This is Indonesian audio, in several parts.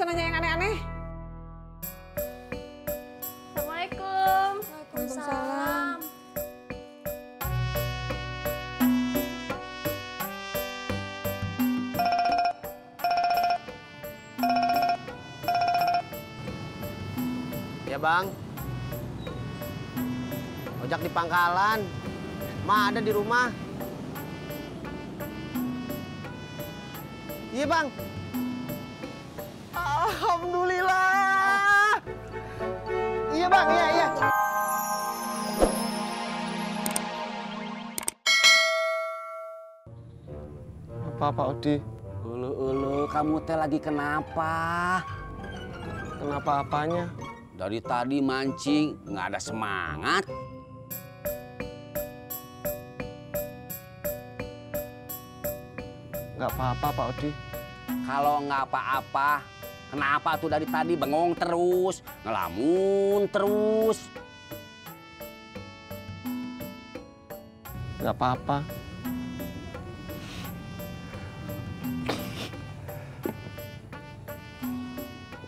nanya yang aneh-aneh. Assalamualaikum. Waalaikumsalam. Ya bang, ojek di pangkalan, Ma ada di rumah. Iya bang. Alhamdulillah. Iya bang, iya. Apa Pak Odi? Ulu, kamu teh lagi kenapa? Kenapa apanya? Dari tadi mancing, nggak ada semangat. Nggak apa-apa Pak Odi. Kalau nggak apa-apa, kenapa tuh dari tadi bengong terus, ngelamun terus? Nggak apa-apa.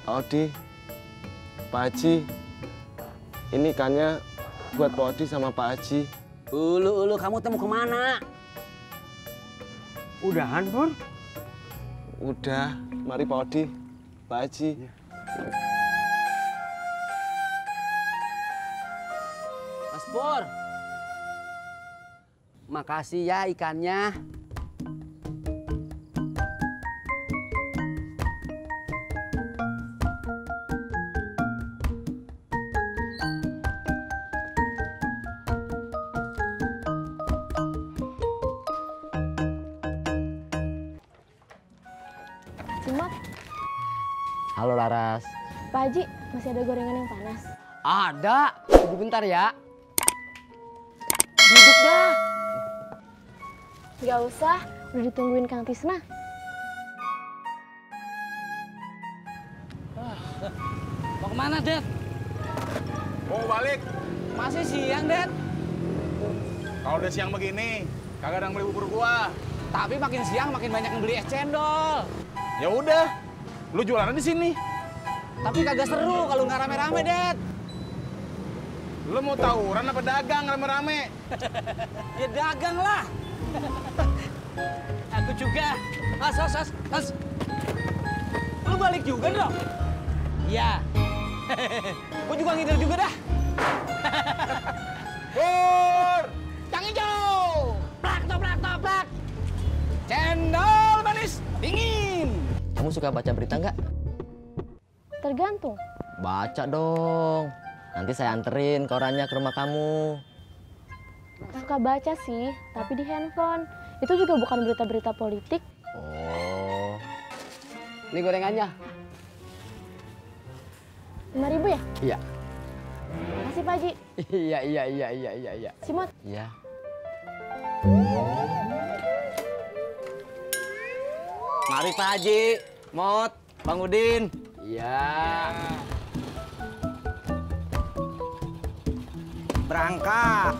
Pak Odi, Pak Haji, ini ikannya buat Pak Odi sama Pak Haji. Ulu, kamu teh mau kemana? Udahan, Pur? Udah, mari Pak Odi, Pak Haji. Mas Pur, makasih ya ikannya. Cimot, Halo Laras. Pak Haji, masih ada gorengan yang panas? Ada. Tunggu bentar ya. Duduk dah. Nggak usah, udah ditungguin Kang Tisna. Mau kemana, Det? Mau balik. Masih siang, Det. Kalau udah siang begini, kagak ada yang beli bubur gua. Tapi makin siang makin banyak yang beli es cendol. Ya udah, lu jualan di sini. Tapi kagak seru kalau nggak rame-rame, Det. Lu mau tawuran apa dagang rame-rame? Ya dagang lah. Aku juga. Mas. Lu balik juga dong? Iya. Gua juga ngider juga dah. Pur! Kang Ijo! Plak. Cendol manis dingin. Kamu suka baca berita nggak? Tergantung. Baca dong. Nanti saya anterin korannya ke rumah kamu. Suka baca sih, tapi di handphone. Itu juga bukan berita-berita politik. Oh. Ini gorengannya. 5.000 ya? Iya. Makasih Pak Haji. Iya. Cimot, Iya. Mari Pak Haji, Mot, Bang Udin. Iya. Berangkat.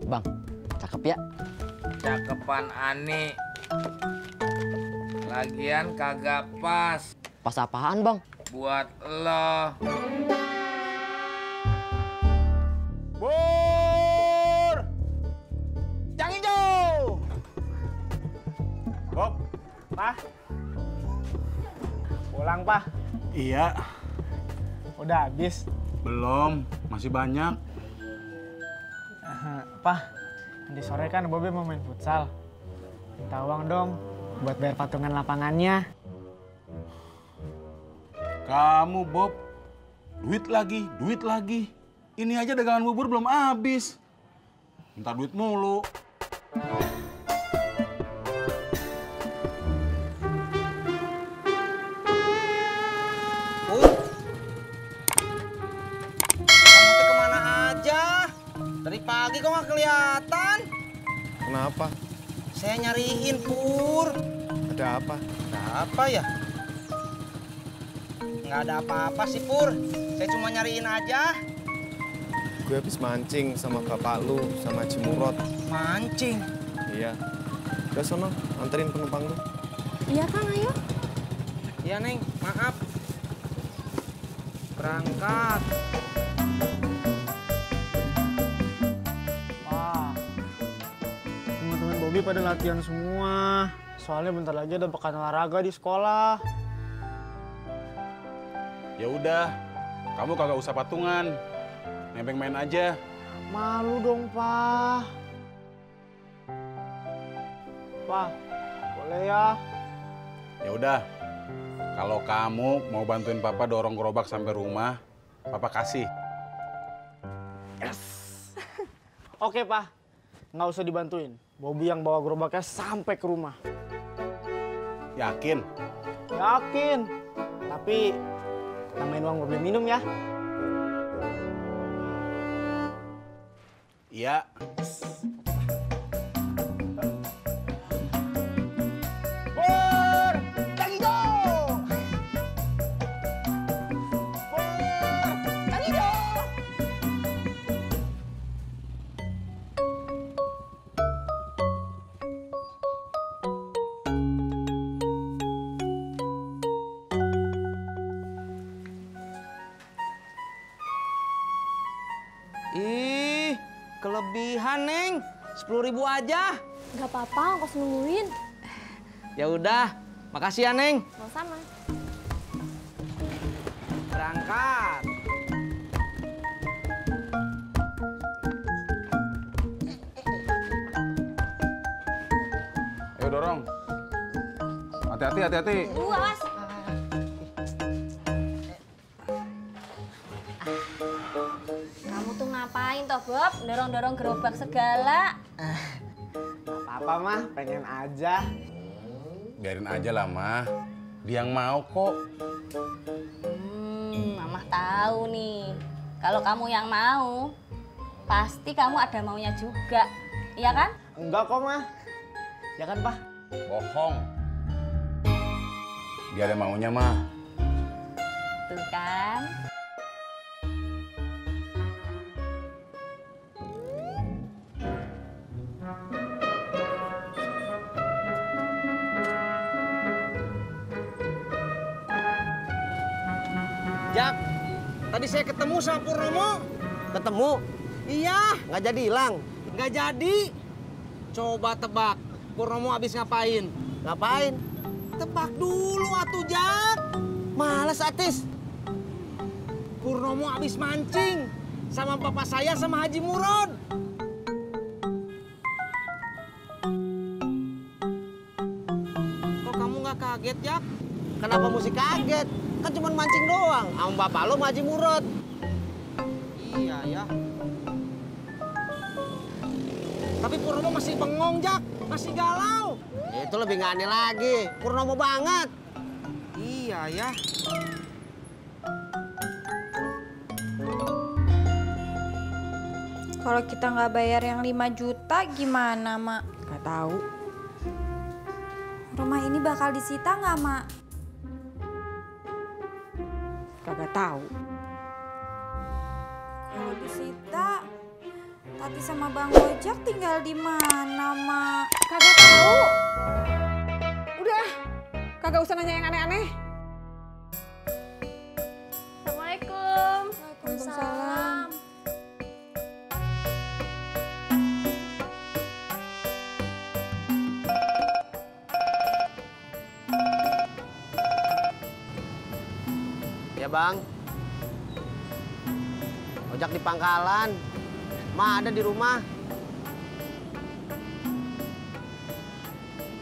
Bang, cakep ya? Cakepan Ani. Lagian kagak pas Pas apaan, Bang? buat lo. Pur! Yang hijau! Bob, Pak, pulang Pak. iya. Udah habis. Belum, masih banyak. Pak, nanti sore kan Bobe mau main futsal. Minta uang dong buat bayar patungan lapangannya. Kamu, Bob. Duit lagi. Ini aja dagangan bubur belum habis. Minta duit mulu. Kamu teh kemana aja? Dari pagi kok nggak kelihatan? Kenapa? Saya nyariin, Pur. Ada apa? Ada apa ya? Nggak ada apa-apa sih, Pur. Saya cuma nyariin aja. Gue habis mancing sama bapak lu, sama Haji Murad. Mancing? Iya. Udah sono, anterin penumpang lu. Iya Kang, ayo. Iya Neng, maaf. Berangkat. Wah, teman-teman Bobby pada latihan semua. Soalnya bentar lagi ada pekan olahraga di sekolah. Ya udah, kamu kagak usah patungan. Nebeng main aja. Malu dong, Pak. Pak, boleh ya? Ya udah, kalau kamu mau bantuin Papa dorong gerobak sampai rumah, Papa kasih. Oke, Pak. Nggak usah dibantuin. Bobby yang bawa gerobaknya sampai ke rumah. Yakin? Yakin. Tapi tambahin uang buat beli minum ya. Iya. Pur, Kang Ijo. Pur, Kang Ijo. Ih, kelebihan Neng. 10.000 aja. Gak apa-apa, ongkos nungguin. Ya udah, makasih ya Neng. Sama-sama. Berangkat. Ayo dorong. Hati-hati, hati-hati. Awas. Kamu tuh ngapain toh, Bob? Dorong-dorong gerobak segala. Apa-apa, Mah. Pengen aja. Biarin aja lah, Mah. Dia yang mau kok. Mama tahu nih. Kalau kamu yang mau, pasti kamu ada maunya juga. Iya kan? Enggak kok, Mah. Ya kan, Pak? Bohong. Dia ada maunya, Mah. Tuh kan. Jak, tadi saya ketemu sama Purnomo. Ketemu? Iya. Nggak jadi hilang? Nggak jadi. Coba tebak, Purnomo habis ngapain? Ngapain? Tebak dulu atuh, Jak. Males, Atis. Purnomo habis mancing sama bapak saya sama Haji Murod. Kok kamu nggak kaget, Jak? Kenapa mesti kaget? Kan cuma mancing doang, sama bapak lo sama Haji Murod. Iya ya. Tapi Purnomo masih bengong, Jak. Masih galau. Itu lebih nggak aneh lagi. Purnomo banget. Iya ya. Kalau kita nggak bayar yang 5 juta gimana, Mak? Gak tahu. Rumah ini bakal disita nggak, Mak? Kagak tahu. Kalau disita, Tati sama Bang Ojak tinggal di mana, Mak? Kagak tahu. Udah, kagak usah nanya yang aneh-aneh. Assalamualaikum. Waalaikumsalam. Ya Bang. Ojak di pangkalan. Ma ada di rumah.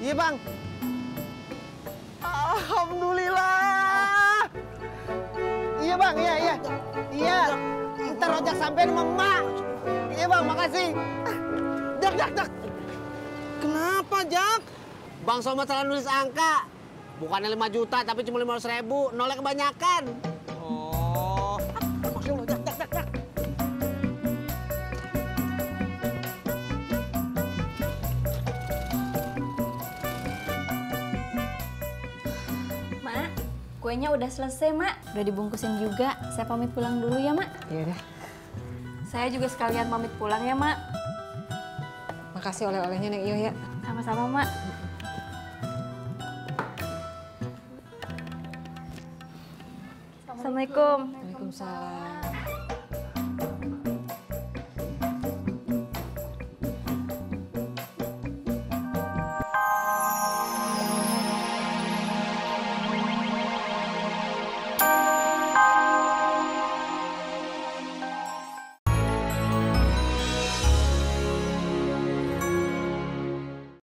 Iya Bang. Alhamdulillah. Iya Bang, iya iya. Iya. Ntar ojak sampein sama Emak. Iya Bang, makasih. Jak. Kenapa Jak? Bang Somad salah nulis angka. Bukannya 5 juta tapi cuma 500.000. Nolnya kebanyakan. Oh. Maksud lo, Jak. Mak, kuenya udah selesai, Mak. Udah dibungkusin juga. Saya pamit pulang dulu ya, Mak. Iya deh. Saya juga sekalian pamit pulang ya, Mak. Makasih oleh-olehnya Neng Iyo ya. Sama-sama, Mak. Assalamualaikum. Waalaikumsalam.